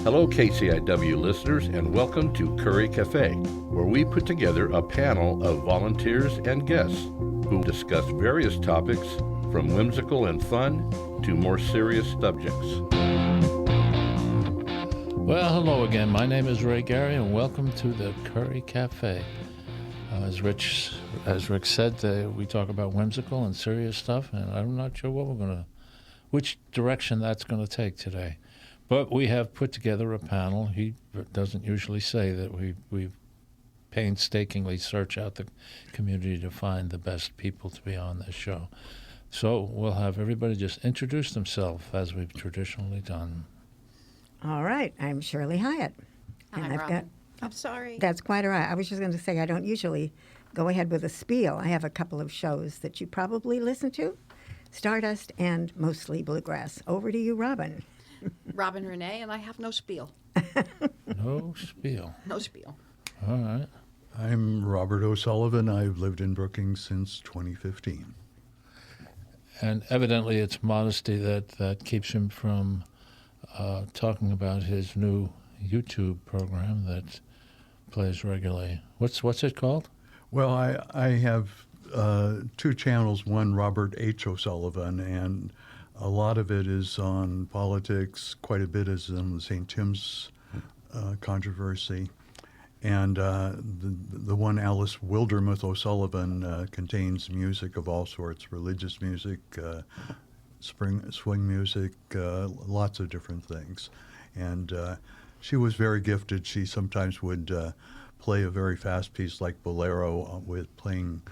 Hello, KCIW listeners, and welcome to Curry Cafe, where we put together a panel of volunteers and guests who discuss various topics from whimsical and fun to more serious subjects. Well, hello again. My name is Ray Gary, and welcome to the Curry Cafe. As Rick said, we talk about whimsical and serious stuff, and I'm not sure which direction that's going to take today. But we have put together a panel. He doesn't usually say that we painstakingly search out the community to find the best people to be on this show. So we'll have everybody just introduce themselves as we've traditionally done. All right, I'm Shirley Hyatt. And I'm Robin. I'm sorry. That's quite all right. I was just going to say I don't usually go ahead with a spiel. I have a couple of shows that you probably listen to, Stardust and mostly Bluegrass. Over to you, Robin. Robin Renee, and I have no spiel. No spiel. No spiel. All right. I'm Robert O'Sullivan. I've lived in Brookings since 2015. And evidently it's modesty that keeps him from talking about his new YouTube program that plays regularly. What's it called? Well, I have two channels. One, Robert H. O'Sullivan, and a lot of it is on politics. Quite a bit is on the St. Tim's controversy. And the one, Alice Wildermuth O'Sullivan, contains music of all sorts, religious music, swing music, lots of different things. And she was very gifted. She sometimes would play a very fast piece like Bolero with playing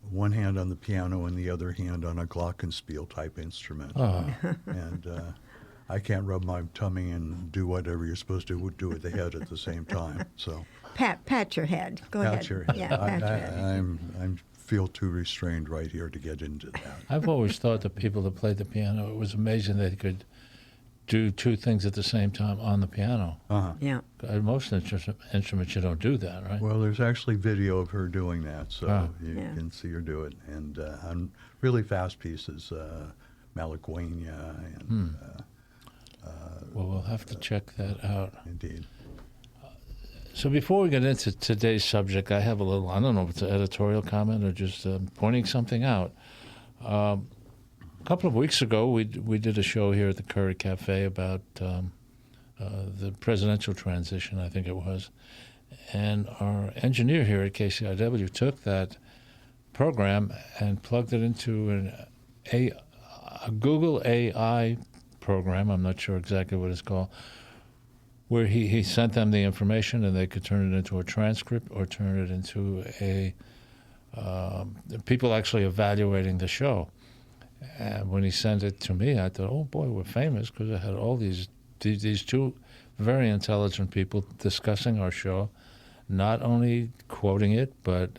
one hand on the piano and the other hand on a glockenspiel type instrument. Oh. And I can't rub my tummy and do whatever you're supposed to do with the head at the same time. So Pat your head. Go ahead. pat your head. Yeah, pat your head. I feel too restrained right here to get into that. I've always thought the people that played the piano, it was amazing they could do two things at the same time on the piano. Uh-huh. Yeah. Most instruments you don't do that, right? Well, there's actually video of her doing that, so you Yeah. can see her do it. And on really fast pieces, Malagueña and Well, we'll have to check that out. indeed. So before we get into today's subject, I have a little, I don't know if it's an editorial comment or just pointing something out. A couple of weeks ago, we did a show here at the Curry Cafe about the presidential transition, I think it was. And our engineer here at KCIW took that program and plugged it into a Google AI program, I'm not sure exactly what it's called, where he sent them the information and they could turn it into a transcript or turn it into people actually evaluating the show. And when he sent it to me, I thought, oh boy, we're famous, because I had all these two very intelligent people discussing our show, not only quoting it, but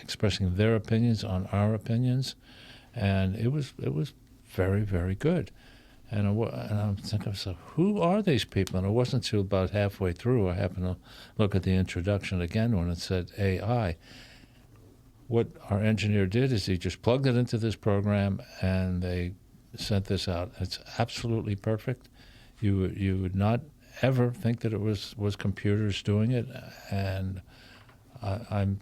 expressing their opinions on our opinions. And it was very, very good. And I'm thinking, so who are these people? And it wasn't until about halfway through I happened to look at the introduction again when it said AI. What our engineer did is he just plugged it into this program and they sent this out. It's absolutely perfect. You would not ever think that it was computers doing it, and I'm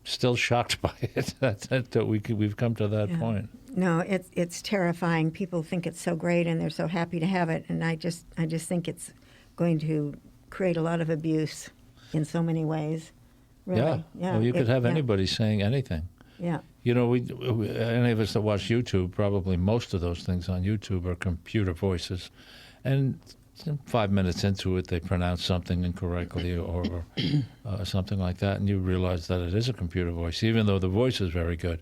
still shocked by it that we've come to that point. No, it's terrifying. People think it's so great and they're so happy to have it, and I just think it's going to create a lot of abuse in so many ways. Really. Yeah. Well, you could have anybody saying anything. Yeah. You know, we any of us that watch YouTube, probably most of those things on YouTube are computer voices, and 5 minutes into it, they pronounce something incorrectly or something like that, and you realize that it is a computer voice, even though the voice is very good.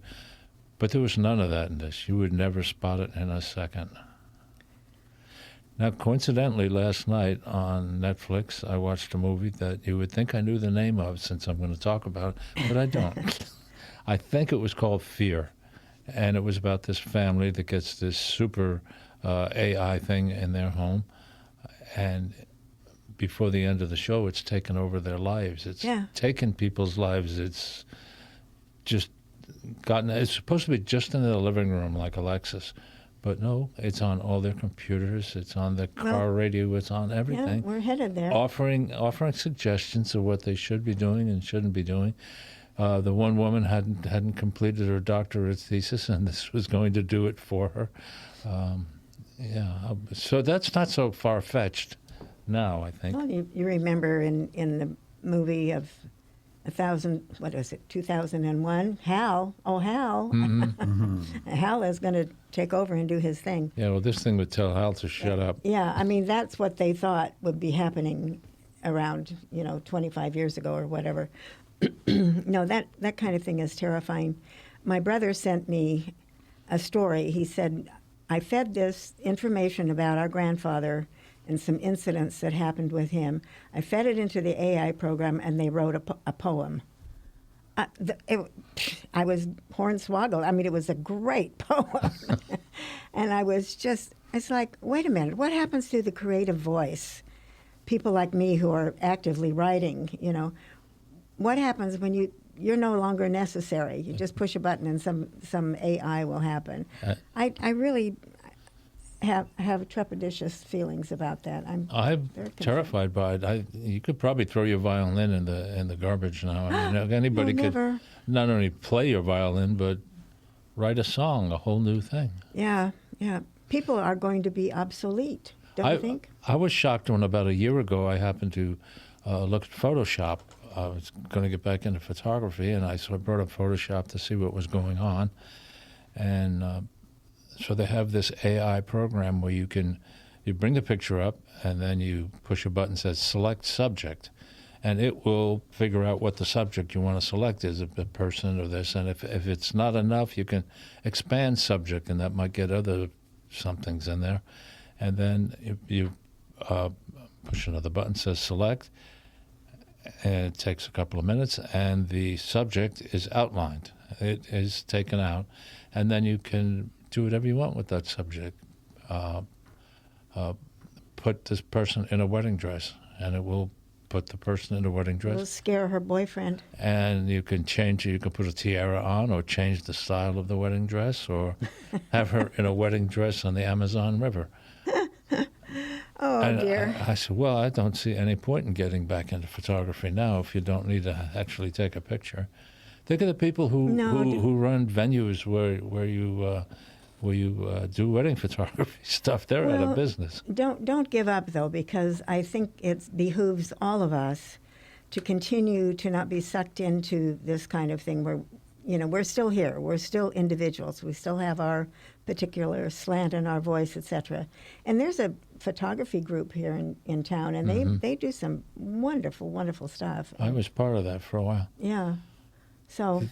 But there was none of that in this. You would never spot it in a second. Now, coincidentally, last night on Netflix, I watched a movie that you would think I knew the name of, since I'm going to talk about it, but I don't. I think it was called Fear, and it was about this family that gets this super AI thing in their home, and before the end of the show, it's taken over their lives. It's taken people's lives. It's just it's supposed to be just in the living room, like Alexis, But no, it's on all their computers. It's on the car Well, radio. It's on Yeah, everything. we're headed there. Offering suggestions of what they should be doing and shouldn't be doing. The one woman hadn't completed her doctorate thesis, and this was going to do it for her. So that's not so far fetched now, I think. Well, you remember in the movie of 2001, Hal. Oh, Hal. Hal is going to take over and do his thing. Yeah, well, this thing would tell Hal to shut up. Yeah, I mean, that's what they thought would be happening around, 25 years ago or whatever. No, that kind of thing is terrifying. My brother sent me a story. He said, I fed this information about our grandfather and some incidents that happened with him. I fed it into the AI program, and they wrote a poem. I was hornswoggled. I mean, it was a great poem. And it's like, wait a minute, what happens to the creative voice? People like me who are actively writing, what happens when you're no longer necessary? You just push a button and some AI will happen. I really have trepidatious feelings about that. I'm terrified by it. You could probably throw your violin in the garbage now. I mean, anybody could not only play your violin but write a song, a whole new thing. Yeah. People are going to be obsolete, don't you think? I was shocked when about a year ago I happened to look at Photoshop. I was going to get back into photography, and so I brought up Photoshop to see what was going on. And so they have this AI program where you bring the picture up, and then you push a button that says select subject, and it will figure out what the subject you want to select is, a person or this. And if it's not enough, you can expand subject, and that might get other somethings in there. And then you push another button that says select, and it takes a couple of minutes, and the subject is outlined. It is taken out, and then you can do whatever you want with that subject. Put this person in a wedding dress, and it will put the person in a wedding dress. It'll scare her boyfriend. And you can change it. You can put a tiara on, or change the style of the wedding dress, or have her in a wedding dress on the Amazon River. Oh, dear. I said, well, I don't see any point in getting back into photography now if you don't need to actually take a picture. Think of the people who run venues where you do wedding photography stuff. They're out of business. Don't give up, though, because I think it behooves all of us to continue to not be sucked into this kind of thing where, we're still here. We're still individuals. We still have our particular slant in our voice, etc. And there's a photography group here in town, and they do some wonderful, wonderful stuff. I was part of that for a while. Yeah. So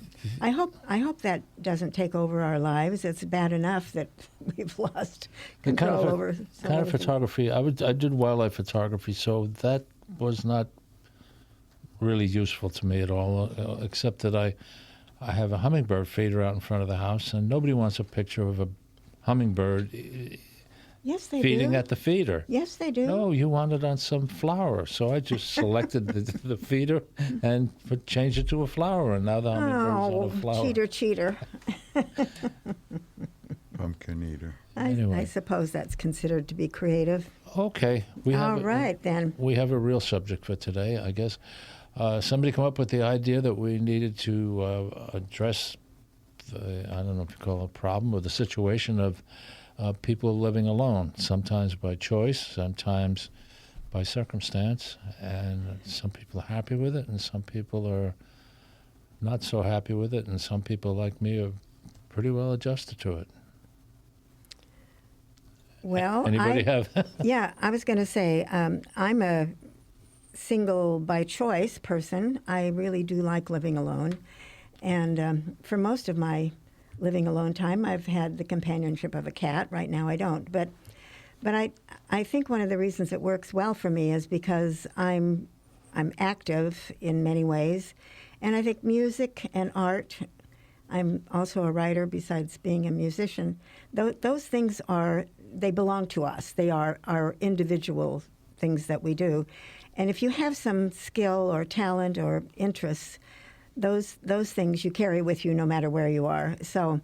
I hope that doesn't take over our lives. It's bad enough that we've lost control over some kind of photography. I did wildlife photography, so that was not really useful to me at all, except that I have a hummingbird feeder out in front of the house, and nobody wants a picture of a hummingbird feeding at the feeder. Yes, they do. No, you want it on some flower. So I just selected the feeder and changed it to a flower, and now the hummingbird's on a flower. Cheater. Pumpkin eater. Anyway. I suppose that's considered to be creative. Okay. All right, then. We have a real subject for today, I guess. Somebody come up with the idea that we needed to address I don't know if you call it a problem, or the situation of people living alone, sometimes by choice, sometimes by circumstance. And some people are happy with it, and some people are not so happy with it, and some people like me are pretty well adjusted to it. Well, anybody have? Yeah, I was going to say, I'm a single by choice person. I really do like living alone. And for most of my living alone time, I've had the companionship of a cat. Right now I don't. But I think one of the reasons it works well for me is because I'm active in many ways. And I think music and art, I'm also a writer besides being a musician, those things they belong to us. They are our individual things that we do. And if you have some skill or talent or interests, those things you carry with you no matter where you are. So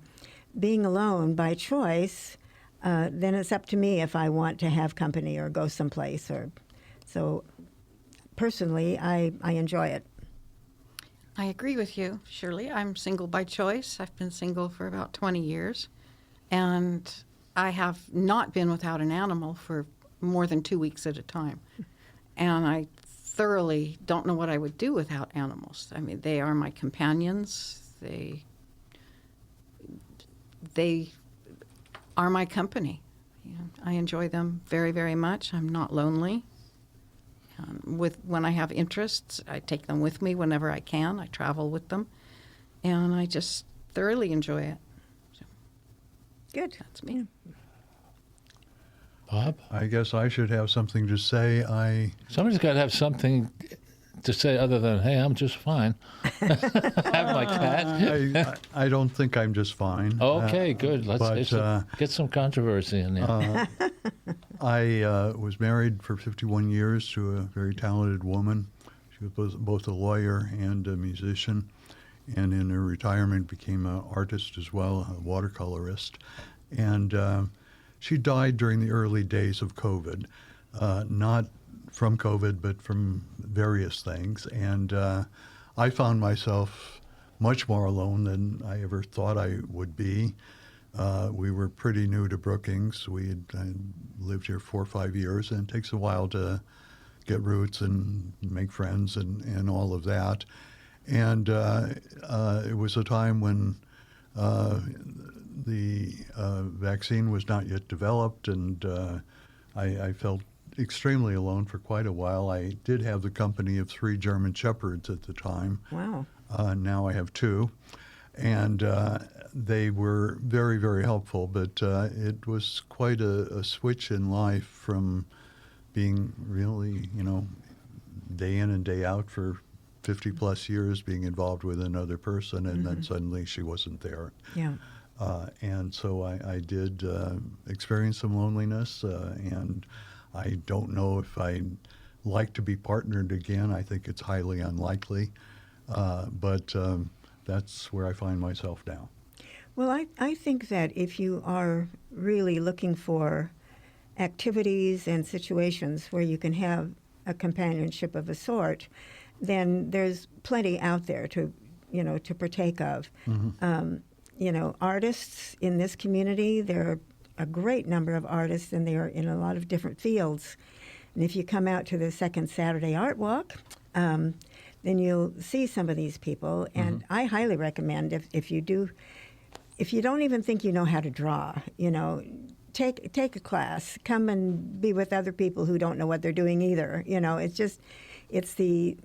being alone by choice, then it's up to me if I want to have company or go someplace. So personally, I enjoy it. I agree with you, Shirley. I'm single by choice. I've been single for about 20 years. And I have not been without an animal for more than 2 weeks at a time. And I thoroughly don't know what I would do without animals. I mean, they are my companions. They are my company. You know, I enjoy them very, very much. I'm not lonely. When I have interests, I take them with me whenever I can. I travel with them, and I just thoroughly enjoy it. So, Good. that's me. Bob? I guess I should have something to say. Somebody's got to have something to say other than, hey, I'm just fine. Have my cat. I don't think I'm just fine. Okay, good. Let's get some controversy in there. I was married for 51 years to a very talented woman. She was both a lawyer and a musician, and in her retirement became an artist as well, a watercolorist. And she died during the early days of COVID, not from COVID, but from various things. And I found myself much more alone than I ever thought I would be. We were pretty new to Brookings. I lived here 4 or 5 years, and it takes a while to get roots and make friends and all of that. And it was a time when the vaccine was not yet developed, and I felt extremely alone for quite a while. I did have the company of 3 German Shepherds at the time. Wow. Now I have 2. And they were very, very helpful, but it was quite a switch in life from being really, day in and day out for 50 plus years, being involved with another person, and then suddenly she wasn't there. Yeah. And so I did experience some loneliness, and I don't know if I'd like to be partnered again. I think it's highly unlikely, but that's where I find myself now. Well, I think that if you are really looking for activities and situations where you can have a companionship of a sort, then there's plenty out there to partake of. Artists in this community, there are a great number of artists, and they are in a lot of different fields. And if you come out to the second Saturday Art Walk, then you'll see some of these people. And I highly recommend if you don't even think you know how to draw, take a class, come and be with other people who don't know what they're doing either. It's the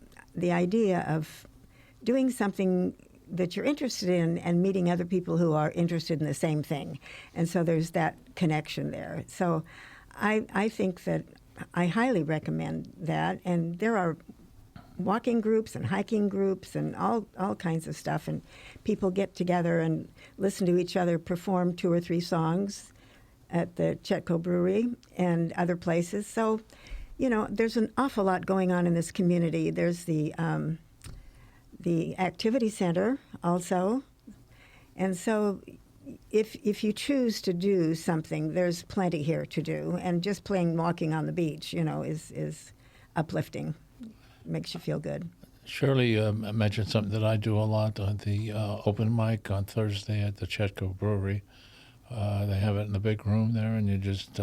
idea of doing something that you're interested in and meeting other people who are interested in the same thing. And so there's that connection there. So I think that I highly recommend that. And there are walking groups and hiking groups and all kinds of stuff. And people get together and listen to each other perform 2 or 3 songs at the Chetco Brewery and other places. So, there's an awful lot going on in this community. There's the activity center also. And so if you choose to do something, there's plenty here to do. And just walking on the beach, is uplifting. Makes you feel good. Shirley mentioned something that I do a lot on the open mic on Thursday at the Chetco Brewery. They have it in the big room there, and you just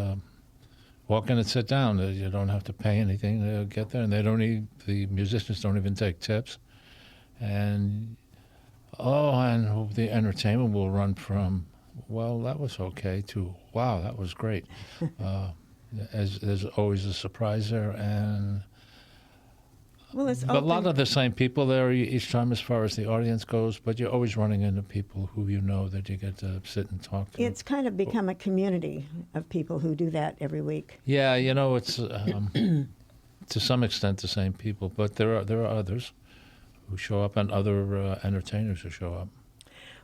walk in and sit down. You don't have to pay anything to get there, and the musicians don't even take tips. And the entertainment will run from, well, that was okay, to, wow, that was great. As there's always a surprise there, and but a lot of the same people there each time as far as the audience goes, but you're always running into people who that you get to sit and talk to. It's kind of become a community of people who do that every week. Yeah, it's to some extent the same people, but there are others who show up and other entertainers who show up.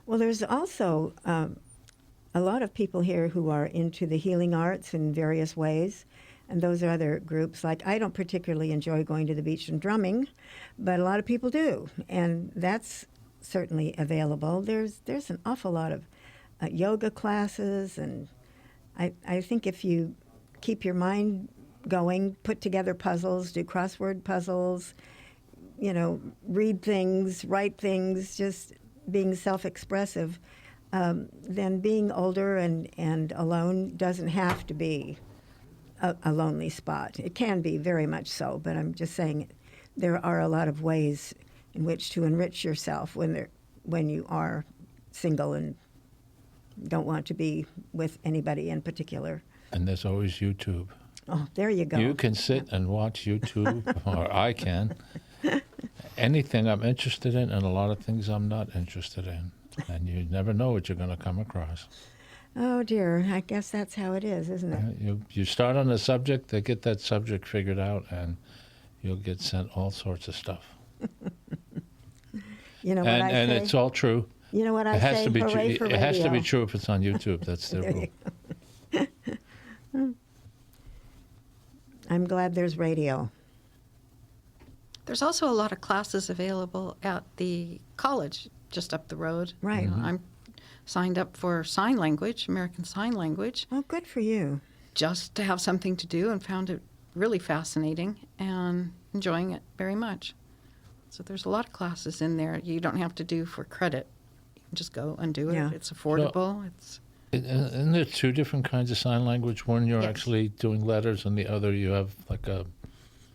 Well, there's also a lot of people here who are into the healing arts in various ways. And those are other groups. Like, I don't particularly enjoy going to the beach and drumming, but a lot of people do. And that's certainly available. There's an awful lot of yoga classes, and I think if you keep your mind going, put together puzzles, do crossword puzzles, read things, write things, just being self-expressive, then being older and alone doesn't have to be a lonely spot. It can be very much so, but I'm just saying there are a lot of ways in which to enrich yourself when you are single and don't want to be with anybody in particular. And there's always YouTube. Oh, there you go. You can sit and watch YouTube, or I can. Anything I'm interested in, and a lot of things I'm not interested in. And you never know what you're going to come across. Oh, dear. I guess that's how it is, isn't it? You start on a subject, they get that subject figured out, and you'll get sent all sorts of stuff. You know what I say? And it's all true. You know what I It has say? to be Hooray for it has to be radio. true if it's on YouTube. That's their rule. I'm glad there's radio. There's also a lot of classes available at the college just up the road. Right. I'm signed up for sign language, American Sign Language, Oh, good for you. just to have something to do, and found it really fascinating and enjoying it very much. So there's a lot of classes in there you don't have to do for credit. You can just go and do it. Yeah. It's affordable. Isn't there two different kinds of sign language? One you're Yes. actually doing letters, and the other you have like a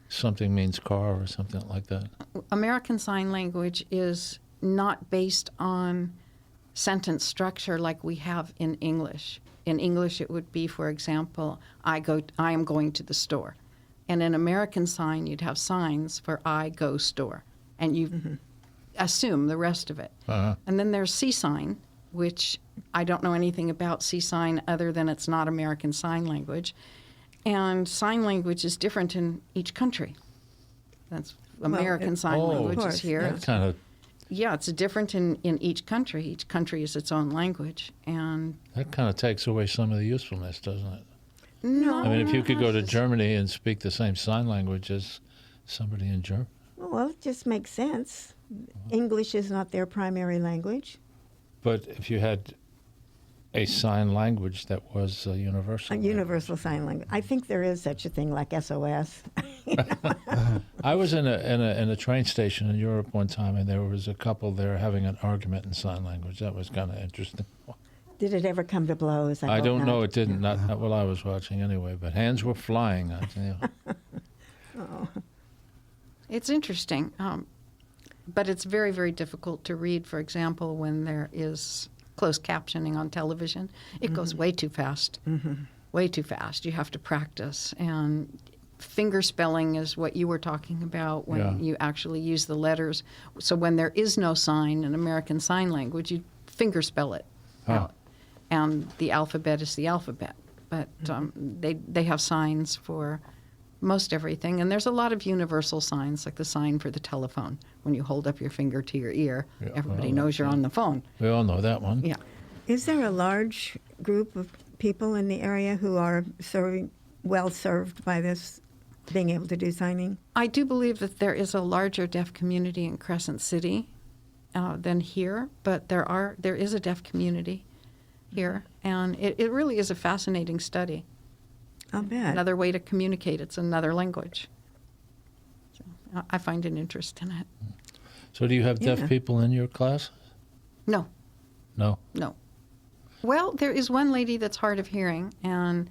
something means car or something like that. American Sign Language is not based on sentence structure like we have in English. In English, it would be, for example, I am going to the store. And in American Sign, you'd have signs for I go store. And you assume the rest of it. Uh-huh. And then there's C sign, which I don't know anything about C sign other than it's not American Sign Language. And sign language is different in each country. That's American Sign Oh, Language of is course, here. That kind of Yeah, it's different in each country. Each country is its own language. And takes away some of the usefulness, doesn't it? no, I mean, if you could go to it's- Germany and speak the same sign language as somebody in Germany. Well, it just makes sense. English is not their primary language. But if you had a sign language that was universal. A universal sign language. I think there is such a thing like SOS. I was in a train station in Europe one time, and there was a couple there having an argument in sign language. That was kind of interesting. Did it ever come to blows? I hope don't not. know. It didn't. Not while I was watching, anyway. But hands were flying. I tell you. It's interesting. But it's very, very difficult to read, for example, when there is closed captioning on television. It goes way too fast. Way too fast. You have to practice. And finger spelling is what you were talking about when Yeah. you actually use the letters. So when there is no sign in American Sign Language, you finger spell it out. And the alphabet is the alphabet. But they have signs for most everything. And there's a lot of universal signs, like the sign for the telephone. When you hold up your finger to your ear, Yeah, everybody well, knows you're on the phone. We all know that one. Yeah. Is there a large group of people in the area who are well served by this, being able to do signing? I do believe that there is a larger deaf community in Crescent City than here, but there is a deaf community here, and it really is a fascinating study. I'll bet. Another way to communicate. It's another language. So I find an interest in it. So, do you have Yeah. deaf people in your class? No. No. No. Well, there is one lady that's hard of hearing, and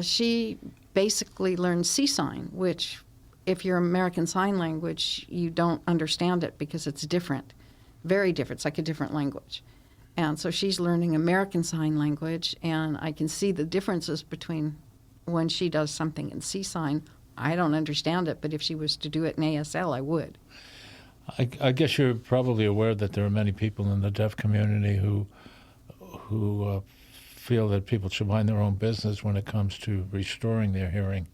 she basically learned C sign, which, if you're American Sign Language, you don't understand it because it's different, very different. It's like a different language. And so she's learning American Sign Language, and I can see the differences between when she does something in C sign. I don't understand it, but if she was to do it in ASL, I would. I guess you're probably aware that there are many people in the deaf community who feel that people should mind their own business when it comes to restoring their hearing.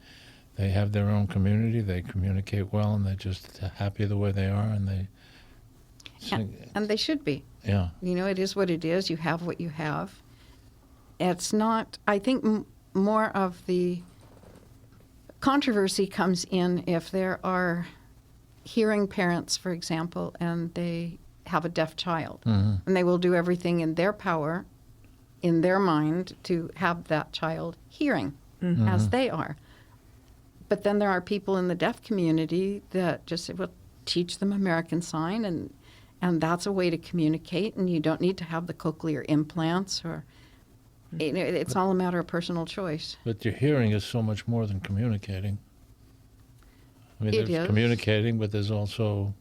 They have their own community, they communicate well, and they're just happy the way they are, and they sing. And they should be. Yeah. You know, it is what it is. You have what you have. It's not, I think more of the controversy comes in if there are hearing parents, for example, and they have a deaf child. And they will do everything in their power in their mind to have that child hearing as they are. But then there are people in the deaf community that just say, well, teach them American Sign, and that's a way to communicate, and you don't need to have the cochlear implants, or it's all a matter of personal choice. But your hearing is so much more than communicating. I mean, It there's is. communicating, but there's also,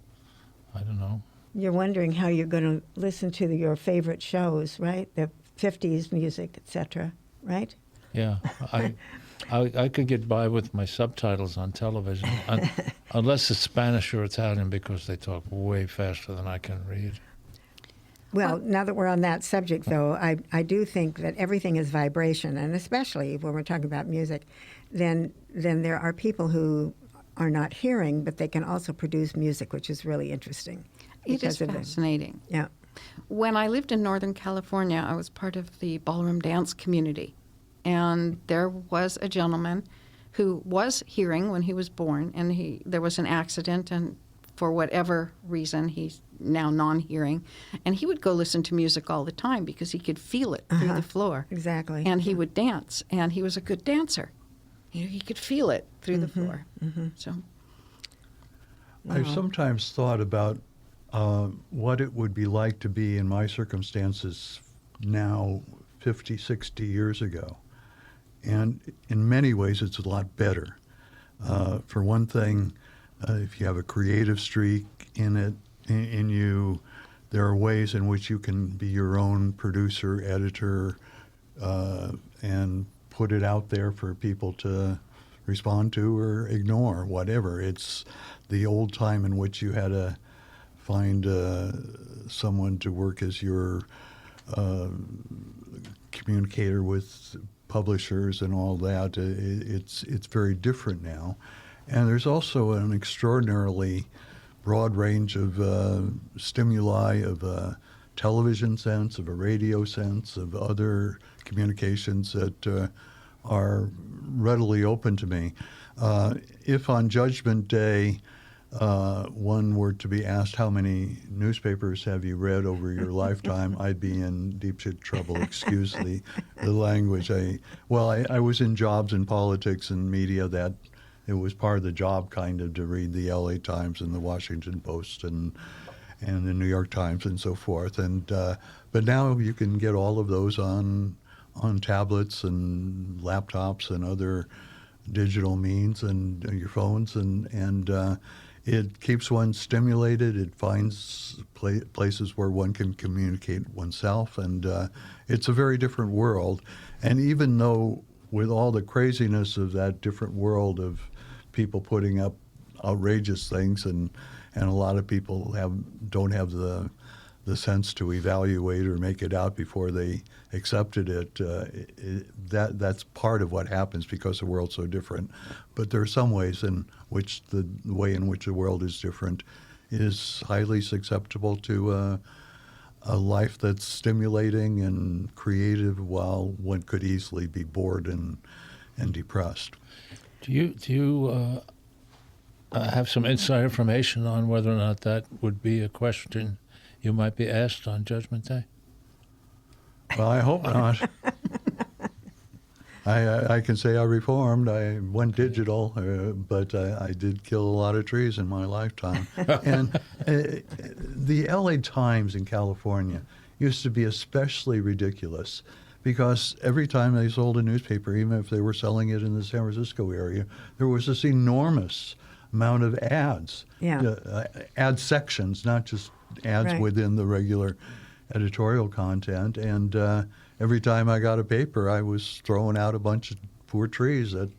I don't know. You're wondering how you're going to listen to your favorite shows, right? The 50s music, etc., right? Yeah, I could get by with my subtitles on television, unless it's Spanish or Italian, because they talk way faster than I can read. Well, now that we're on that subject, though, I do think that everything is vibration, and especially when we're talking about music, then there are people who are not hearing, but they can also produce music, which is really interesting. It is because of it. fascinating. Yeah. When I lived in Northern California, I was part of the ballroom dance community. And there was a gentleman who was hearing when he was born, and there was an accident, and for whatever reason, he's now non-hearing. And he would go listen to music all the time because he could feel it through the floor. Exactly. And he would dance, and he was a good dancer. He could feel it through the floor. So I've sometimes thought about what it would be like to be in my circumstances now 50, 60 years ago. And in many ways, it's a lot better. For one thing, if you have a creative streak in you, there are ways in which you can be your own producer, editor, and put it out there for people to respond to or ignore, whatever. It's the old time in which you had to find someone to work as your communicator with publishers and all that. It's very different now. And there's also an extraordinarily broad range of stimuli, of a television sense, of a radio sense, of other communications that are readily open to me. If on Judgment Day one were to be asked how many newspapers have you read over your lifetime, I'd be in deep shit trouble. Excuse the language. I was in jobs in politics and media that it was part of the job kind of to read the LA Times and the Washington Post and the New York Times and so forth. And but now you can get all of those on tablets and laptops and other digital means and your phones, and it keeps one stimulated. It finds places where one can communicate oneself, and it's a very different world. And even though with all the craziness of that different world of people putting up outrageous things, and a lot of people don't have the sense to evaluate or make it out before they accepted it, that's part of what happens because the world's so different. But there are some ways in which the way in which the world is different is highly susceptible to a life that's stimulating and creative, while one could easily be bored and depressed. Do you have some inside information on whether or not that would be a question you might be asked on Judgment Day? Well, I hope not. I can say I reformed. I went digital, but I did kill a lot of trees in my lifetime. And the LA Times in California used to be especially ridiculous because every time they sold a newspaper, even if they were selling it in the San Francisco area, there was this enormous amount of ads. Yeah. Ad sections, not just ads Right. within the regular editorial content. And every time I got a paper, I was throwing out a bunch of poor trees that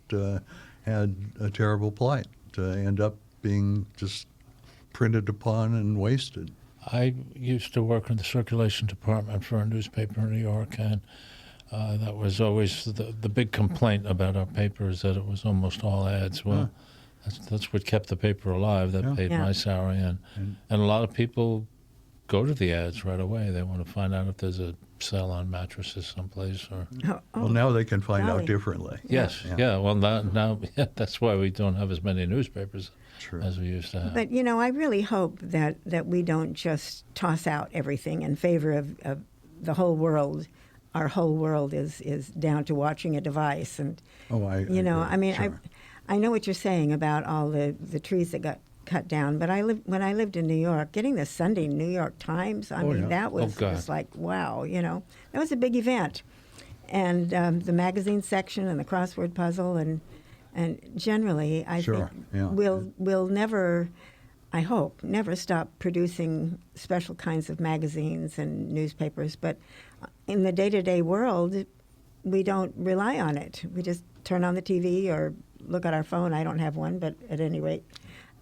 had a terrible plight to end up being just printed upon and wasted. I used to work in the circulation department for a newspaper in New York, and that was always the big complaint about our paper, is that it was almost all ads. Well, that's what kept the paper alive. That paid my salary, and a lot of people go to the ads right away. They want to find out if there's a sale on mattresses someplace, or Well, now they can find out golly. differently. yes, Yeah. well now that's why we don't have as many newspapers True. as we used to have. But, I really hope that we don't just toss out everything in favor of the whole world our whole world is down to watching a device. And I you know, agree. I mean, Sure. I know what you're saying about all the trees that got cut down, but when I lived in New York, getting the Sunday New York Times, I mean, yeah. that was God. just like, wow, you know, that was a big event. And the magazine section and the crossword puzzle, and generally, I Sure, think yeah. we'll never, I hope, never stop producing special kinds of magazines and newspapers. But in the day-to-day world, we don't rely on it. We just turn on the TV or look at our phone. I don't have one, but at any rate,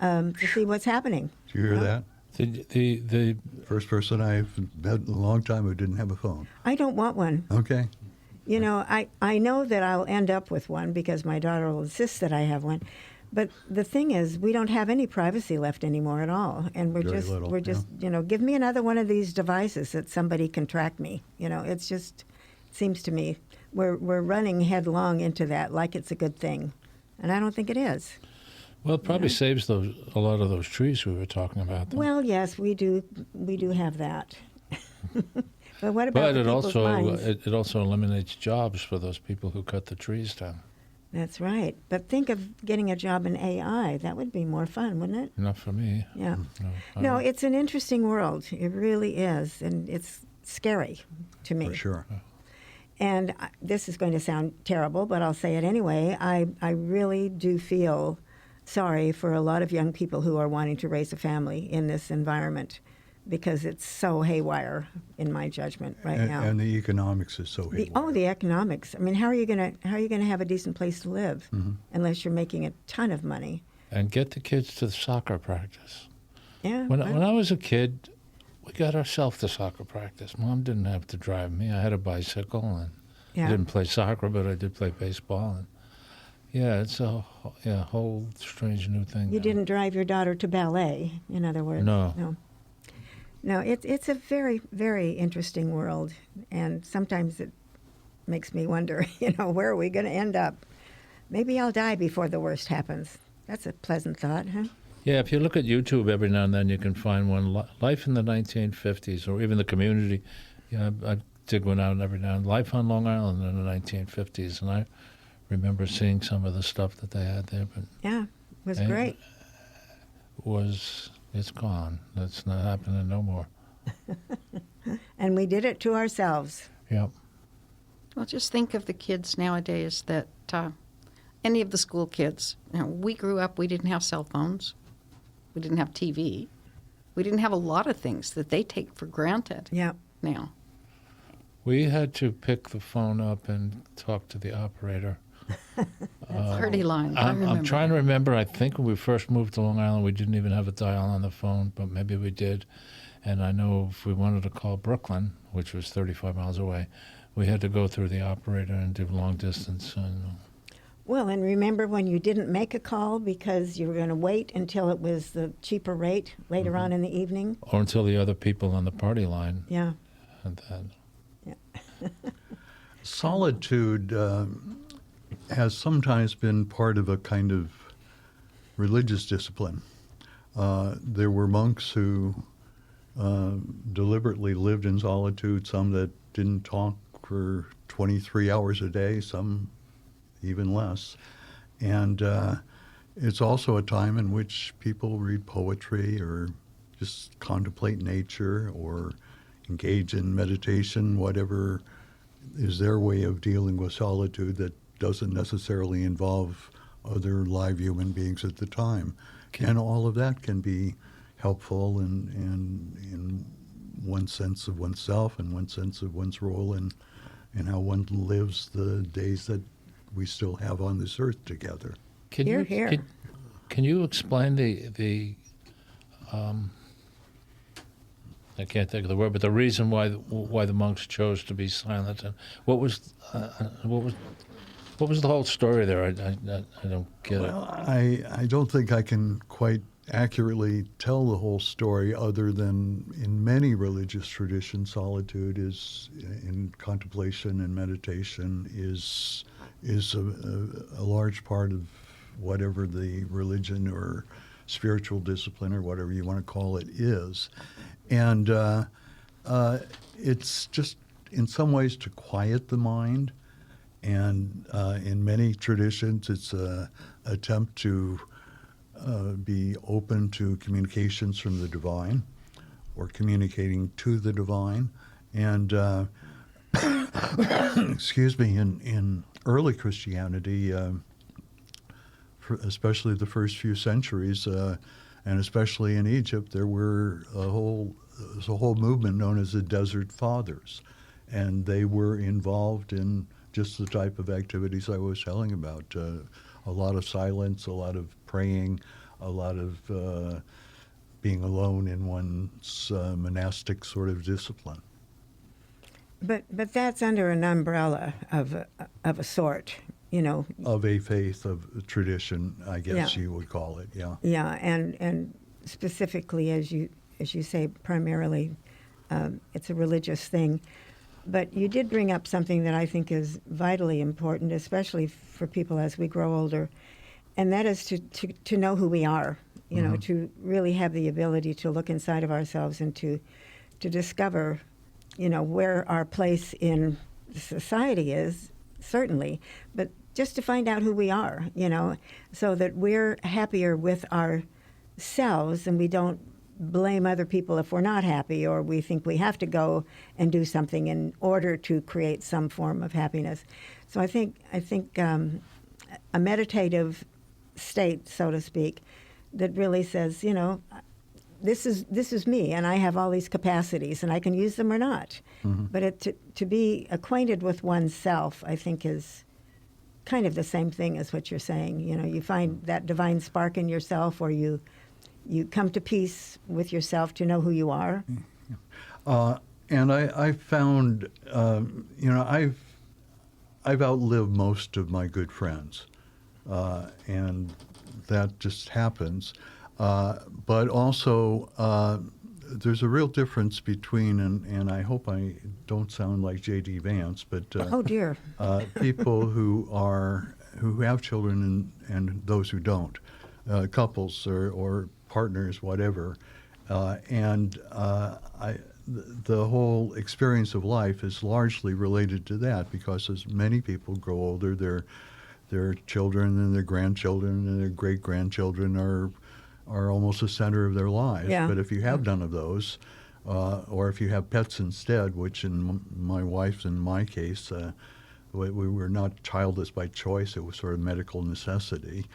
to see what's happening. Do you hear that? The First person I've met in a long time who didn't have a phone. I don't want one. Okay. You know, I know that I'll end up with one because my daughter will insist that I have one. But the thing is, we don't have any privacy left anymore at all, and we're Very little, you know, give me another one of these devices that somebody can track me. You know, it's just, it seems to me we're running headlong into that like it's a good thing, and I don't think it is. well, it probably saves a lot of those trees we were talking about. Though. Well, yes, we do have that. But what about But the it people's also minds? it also eliminates jobs for those people who cut the trees down. That's right. But think of getting a job in AI. That would be more fun, wouldn't it? Not for me. Yeah. I No, don't- it's an interesting world. It really is, and it's scary to me. For sure. And this is going to sound terrible, but I'll say it anyway. I really do feel sorry for a lot of young people who are wanting to raise a family in this environment, because it's so haywire, in my judgment, right now. And the economics is so haywire. The economics. I mean, how are you gonna have a decent place to live unless you're making a ton of money? And get the kids to the soccer practice. Yeah. When well, I was a kid, we got ourselves to soccer practice. Mom didn't have to drive me. I had a bicycle, and yeah. I didn't play soccer, but I did play baseball. And yeah, it's a whole strange new thing. You now. didn't drive your daughter to ballet, in other words. No. No, it's a very, very interesting world, and sometimes it makes me wonder, you know, where are we going to end up? Maybe I'll die before the worst happens. That's a pleasant thought, huh? Yeah, if you look at YouTube every now and then, you can find one, Life in the 1950s, or even the Community. Yeah, I dig one out every now and then. Life on Long Island in the 1950s, and I remember seeing some of the stuff that they had there, but Yeah, it was And- great. it's gone. That's not happening no more. And we did it to ourselves. Yep. Well, just think of the kids nowadays that any of the school kids. You know, we grew up, we didn't have cell phones. We didn't have TV. We didn't have a lot of things that they take for granted Yeah. now. We had to pick the phone up and talk to the operator. Party lines, I remember. I'm trying to remember. I think when we first moved to Long Island, we didn't even have a dial on the phone, but maybe we did. And I know if we wanted to call Brooklyn, which was 35 miles away, we had to go through the operator and do long distance. And Well, and remember when you didn't make a call because you were going to wait until it was the cheaper rate later on in the evening? or until the other people on the party line Yeah. had that. Solitude has sometimes been part of a kind of religious discipline. There were monks who deliberately lived in solitude, some that didn't talk for 23 hours a day, some even less. And it's also a time in which people read poetry or just contemplate nature or engage in meditation, whatever is their way of dealing with solitude that doesn't necessarily involve other live human beings at the time. And all of that can be helpful in one sense of oneself and one sense of one's role in how one lives the days that we still have on this earth together. Can Hear, you hear. Can you explain the I can't think of the word, but the reason why the monks chose to be silent, and what was the whole story there? I don't get Well, I don't think I can quite accurately tell the whole story, other than in many religious traditions, solitude is in contemplation and meditation is a large part of whatever the religion or spiritual discipline or whatever you want to call it is. And it's just in some ways to quiet the mind, and in many traditions, it's an attempt to be open to communications from the divine, or communicating to the divine, and excuse me, in early Christianity, especially the first few centuries, and especially in Egypt, there were there's a whole movement known as the Desert Fathers, and they were involved in just the type of activities I was telling about. A lot of silence, a lot of praying, a lot of being alone in one's monastic sort of discipline. But that's under an umbrella of a sort, you know. Of a faith, of a tradition, I guess Yeah. you would call it, yeah. Yeah, and specifically, as you say, primarily, it's a religious thing. But you did bring up something that I think is vitally important, especially for people as we grow older, and that is to know who we are. You know, to really have the ability to look inside of ourselves and to discover, you know, where our place in society is, certainly, but just to find out who we are, you know, so that we're happier with ourselves and we don't blame other people if we're not happy, or we think we have to go and do something in order to create some form of happiness. So I think a meditative state, so to speak, that really says, you know, this is me, and I have all these capacities, and I can use them or not. But to be acquainted with oneself, I think, is kind of the same thing as what you're saying. You know, you find that divine spark in yourself, or you come to peace with yourself to know who you are. And I found, you know, I've outlived most of my good friends, and that just happens. But also, there's a real difference between, and I hope I don't sound like J.D. Vance, but Oh dear. people who have children and those who don't, couples or partners, whatever, and the whole experience of life is largely related to that, because as many people grow older, their children and their grandchildren and their great-grandchildren are almost the center of their lives. Yeah. But if you have none of those, or if you have pets instead, which in my wife's and my case, we were not childless by choice, it was sort of medical necessity.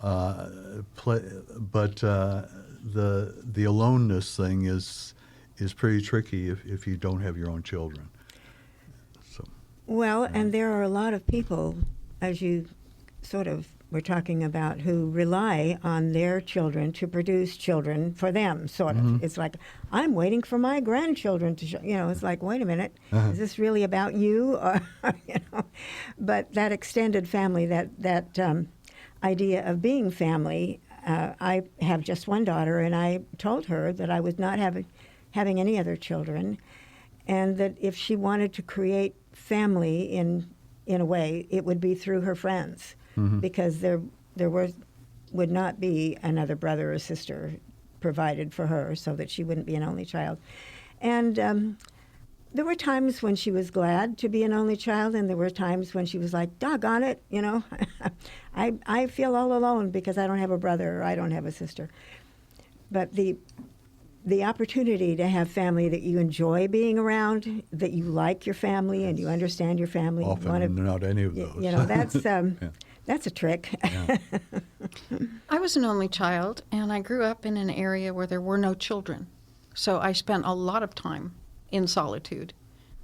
But the aloneness thing is pretty tricky if you don't have your own children. So. Well, and there are a lot of people, as you sort of were talking about, who rely on their children to produce children for them, sort of. It's like, I'm waiting for my grandchildren to show, you know, it's like, wait a minute, is this really about you? Or, you know, but that extended family, that idea of being family, I have just one daughter, and I told her that I was not having any other children, and that if she wanted to create family in a way, it would be through her friends, because there would not be another brother or sister provided for her, so that she wouldn't be an only child. And there were times when she was glad to be an only child, and there were times when she was like, doggone it, you know, I feel all alone because I don't have a brother or I don't have a sister. But the opportunity to have family that you enjoy being around, that you like your family and you understand your family. Often not any of those. You know, that's a trick. Yeah. I was an only child, and I grew up in an area where there were no children. So I spent a lot of time in solitude,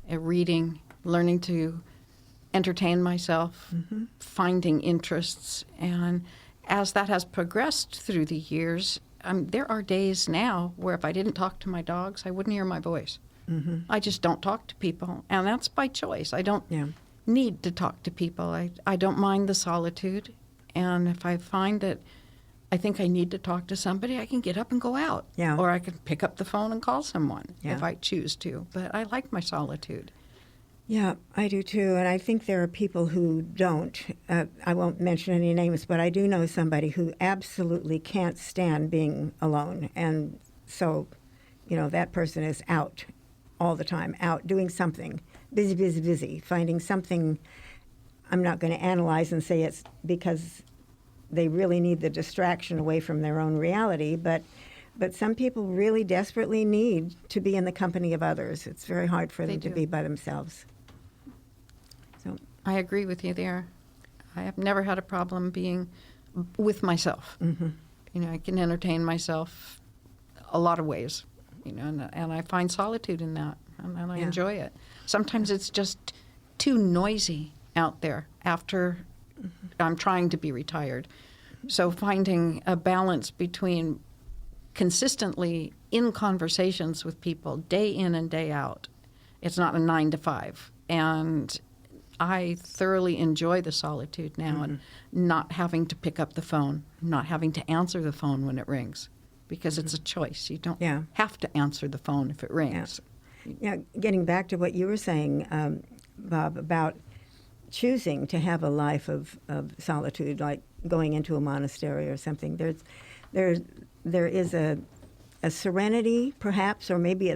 reading, learning to entertain myself, finding interests. And as that has progressed through the years, there are days now where if I didn't talk to my dogs, I wouldn't hear my voice. I just don't talk to people, and that's by choice. I don't need to talk to people. I don't mind the solitude, and if I find that I think I need to talk to somebody, I can get up and go out. Yeah. Or I can pick up the phone and call someone Yeah. if I choose to. But I like my solitude. Yeah, I do too, and I think there are people who don't. I won't mention any names, but I do know somebody who absolutely can't stand being alone, and so, you know, that person is out all the time, out doing something busy, busy, busy, finding something. I'm not going to analyze and say it's because they really need the distraction away from their own reality, but some people really desperately need to be in the company of others. It's very hard for them to be by themselves. So I agree with you there. I have never had a problem being with myself. You know, I can entertain myself a lot of ways, you know, and I find solitude in that, and I enjoy it. Sometimes it's just too noisy out there after I'm trying to be retired. So finding a balance between consistently in conversations with people day in and day out. It's not a 9 to 5. And I thoroughly enjoy the solitude now and not having to pick up the phone, not having to answer the phone when it rings, because it's a choice. You don't have to answer the phone if it rings. Yeah, getting back to what you were saying, Bob, about choosing to have a life of solitude, like going into a monastery or something. There is a serenity, perhaps, or maybe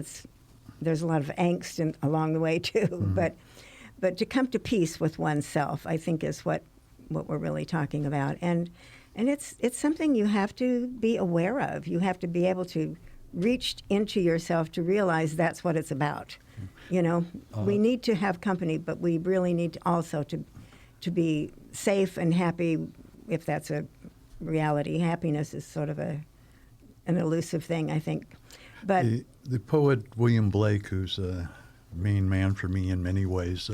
there's a lot of angst along the way too. But to come to peace with oneself, I think, is what we're really talking about. And it's something you have to be aware of. You have to be able to reach into yourself to realize that's what it's about. You know, we need to have company, but we really need to also to be safe and happy, if that's a reality. Happiness is sort of an elusive thing, I think. But the poet William Blake, who's a main man for me in many ways,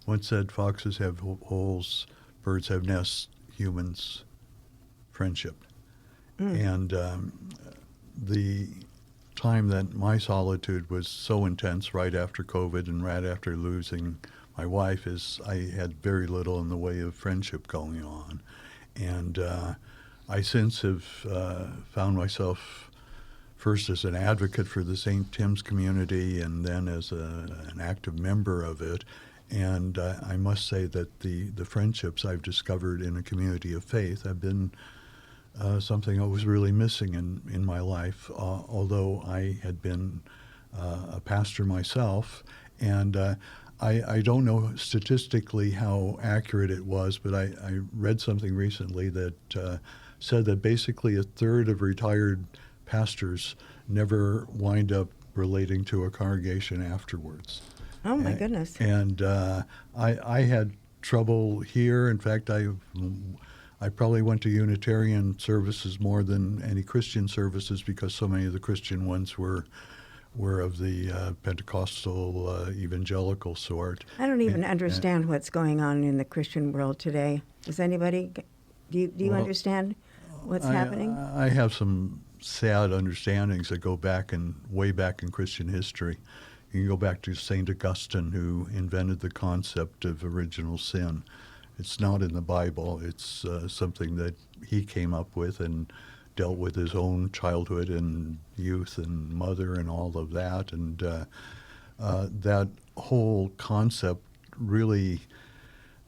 once said, "Foxes have holes, birds have nests, humans friendship." And the time that my solitude was so intense right after COVID and right after losing my wife is I had very little in the way of friendship going on. And I since have found myself first as an advocate for the St. Tim's community and then as an active member of it. And I must say that the friendships I've discovered in a community of faith have been something I was really missing in my life, although I had been a pastor myself. And I don't know statistically how accurate it was, but I read something recently that said that basically a third of retired pastors never wind up relating to a congregation afterwards. oh my goodness. And I had trouble here. In fact, I probably went to Unitarian services more than any Christian services because so many of the Christian ones were of the Pentecostal evangelical sort. I don't even understand what's going on in the Christian world today. Does anybody? Do you understand what's happening? I have some sad understandings that go back way back in Christian history. You can go back to St. Augustine, who invented the concept of original sin. It's not in the Bible. It's something that he came up with and dealt with his own childhood and youth and mother and all of that. And that whole concept really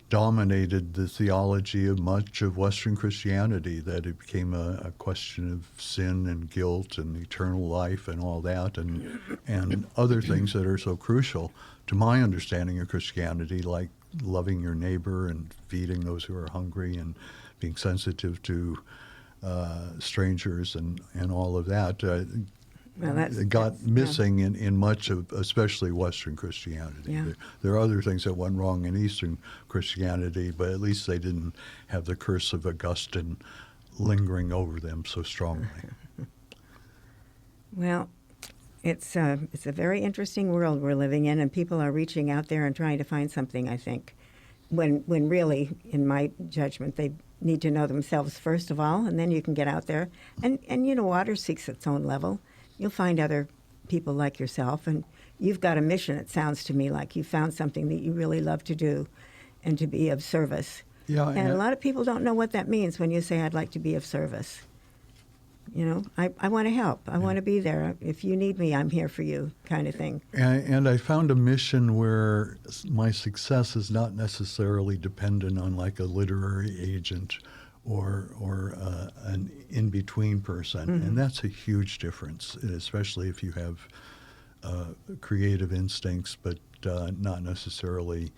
dominated the theology of much of Western Christianity, that it became a question of sin and guilt and eternal life and all that, and other things that are so crucial to my understanding of Christianity, like loving your neighbor and feeding those who are hungry and being sensitive to strangers and all of that. It got missing in much of, especially Western Christianity. Yeah. There are other things that went wrong in Eastern Christianity, but at least they didn't have the curse of Augustine lingering over them so strongly. Well, it's a very interesting world we're living in, and people are reaching out there and trying to find something, I think, when really, in my judgment, they need to know themselves first of all, and then you can get out there. And you know, water seeks its own level. You'll find other people like yourself, and you've got a mission. It sounds to me like you found something that you really love to do and to be of service. Yeah, and a lot of people don't know what that means when you say, I'd like to be of service. You know, I want to help. I want to be there. If you need me, I'm here for you, kind of thing. And I found a mission where my success is not necessarily dependent on like a literary agent or an in-between person. Mm-hmm. And that's a huge difference, especially if you have creative instincts but not necessarily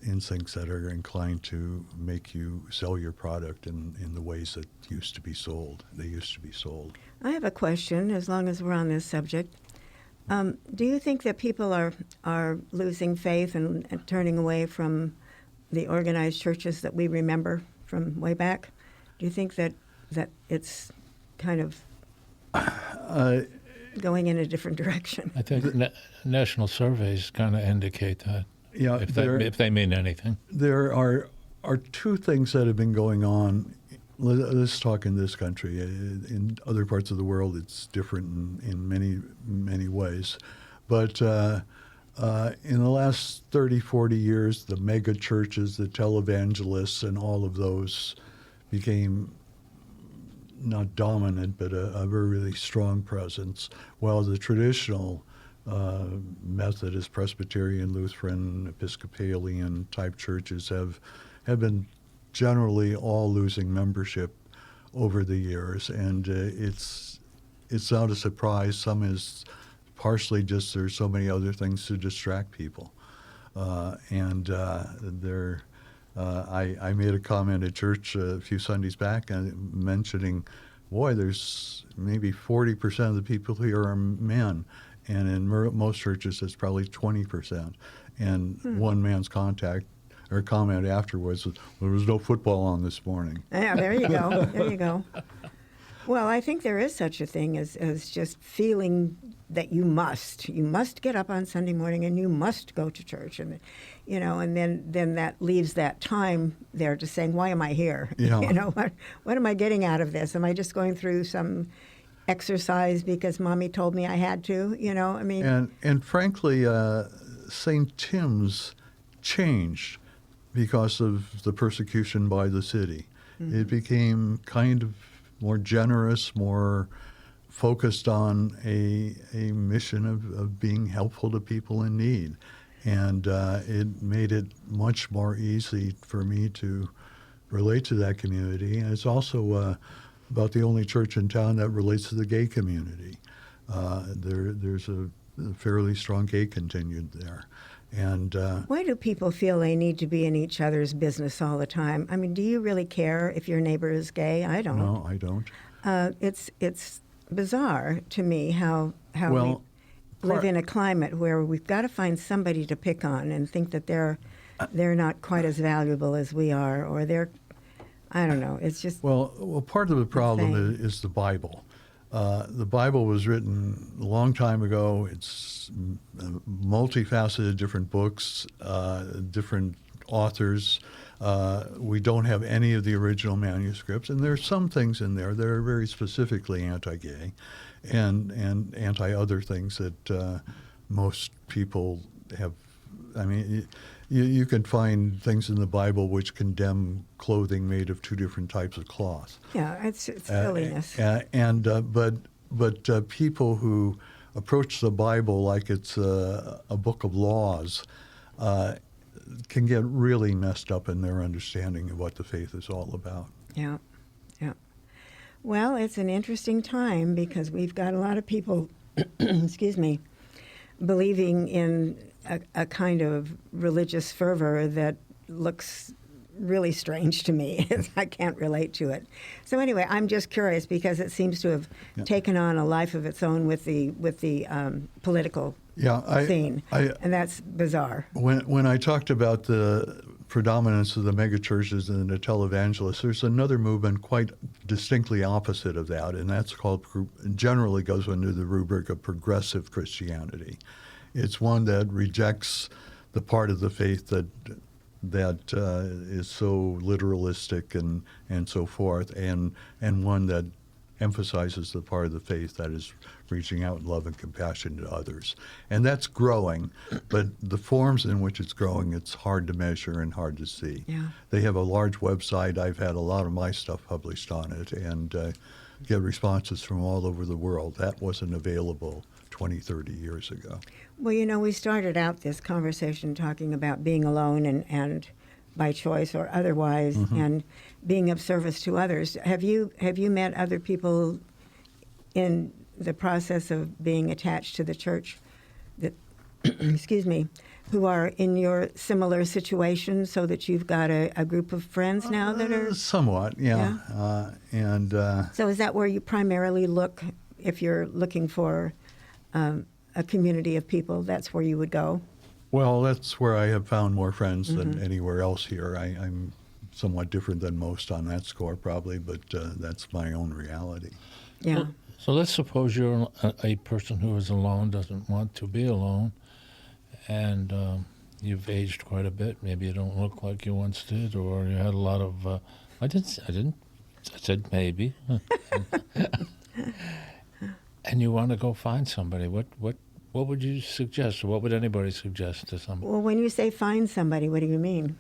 instincts that are inclined to make you sell your product in the ways that used to be sold. They used to be sold. I have a question, as long as we're on this subject. Do you think that people are losing faith and turning away from the organized churches that we remember from way back? Do you think that it's kind of going in a different direction? I think national surveys kind of indicate that. Yeah, If they mean anything. There are two things that have been going on. Let's talk in this country. In other parts of the world, it's different in many ways. But in the last 30, 40 years, the mega churches, the televangelists, and all of those became not dominant, but a very really strong presence, while the traditional Methodist, Presbyterian, Lutheran, Episcopalian type churches have been generally all losing membership over the years, and it's not a surprise. Some is partially just there's so many other things to distract people, I made a comment at church a few Sundays back mentioning, boy, there's maybe 40% of the people here are men. And in most churches, it's probably 20%. And one man's comment afterwards was, there was no football on this morning. Yeah, there you go. There you go. Well, I think there is such a thing as just feeling that you must get up on Sunday morning and you must go to church, and and then that leaves that time there to saying, why am I here? Yeah. What am I getting out of this? Am I just going through some exercise because mommy told me I had to? And frankly, St. Tim's changed because of the persecution by the city. Mm-hmm. It became kind of more generous, more focused on a mission of being helpful to people in need. And it made it much more easy for me to relate to that community. And it's also about the only church in town that relates to the gay community. There's a fairly strong gay contingent there. And why do people feel they need to be in each other's business all the time? I mean, do you really care if your neighbor is gay? I don't. No, I don't. It's bizarre to me how well, we live in a climate where we've got to find somebody to pick on and think that they're not quite as valuable as we are, or I don't know. It's just well, part of the problem is the Bible. The Bible was written a long time ago. It's multifaceted, different books, different authors. We don't have any of the original manuscripts, and there's some things in there that are very specifically anti-gay and anti-other things that most people have. I mean, you can find things in the Bible which condemn clothing made of two different types of cloth. Yeah, it's silliness. But people who approach the Bible like it's a book of laws can get really messed up in their understanding of what the faith is all about. Yeah, yeah. Well, it's an interesting time because we've got a lot of people, excuse me, believing in a kind of religious fervor that looks really strange to me. I can't relate to it. So anyway, I'm just curious because it seems to have taken on a life of its own with the political scene, and that's bizarre. When I talked about the predominance of the megachurches and the televangelists, there's another movement quite distinctly opposite of that, and that's generally goes under the rubric of progressive Christianity. It's one that rejects the part of the faith that is so literalistic and so forth, and one that emphasizes the part of the faith that is reaching out in love and compassion to others. And that's growing, but the forms in which it's growing, it's hard to measure and hard to see. Yeah. They have a large website. I've had a lot of my stuff published on it and get responses from all over the world. That wasn't available 20, 30 years ago. Well, we started out this conversation talking about being alone and by choice or otherwise, mm-hmm. and being of service to others. Have you met other people in the process of being attached to the church that excuse me, who are in your similar situation, so that you've got a group of friends now that are... Somewhat, yeah. And So is that where you primarily look, if you're looking for a community of people, that's where you would go? well, that's where I have found more friends than anywhere else here. I'm somewhat different than most on that score, probably, but that's my own reality. Yeah. So let's suppose you're a person who is alone, doesn't want to be alone, and you've aged quite a bit. Maybe you don't look like you once did, or you had a lot of. I said maybe. And you want to go find somebody. What would you suggest? Or what would anybody suggest to somebody? Well, when you say find somebody, what do you mean?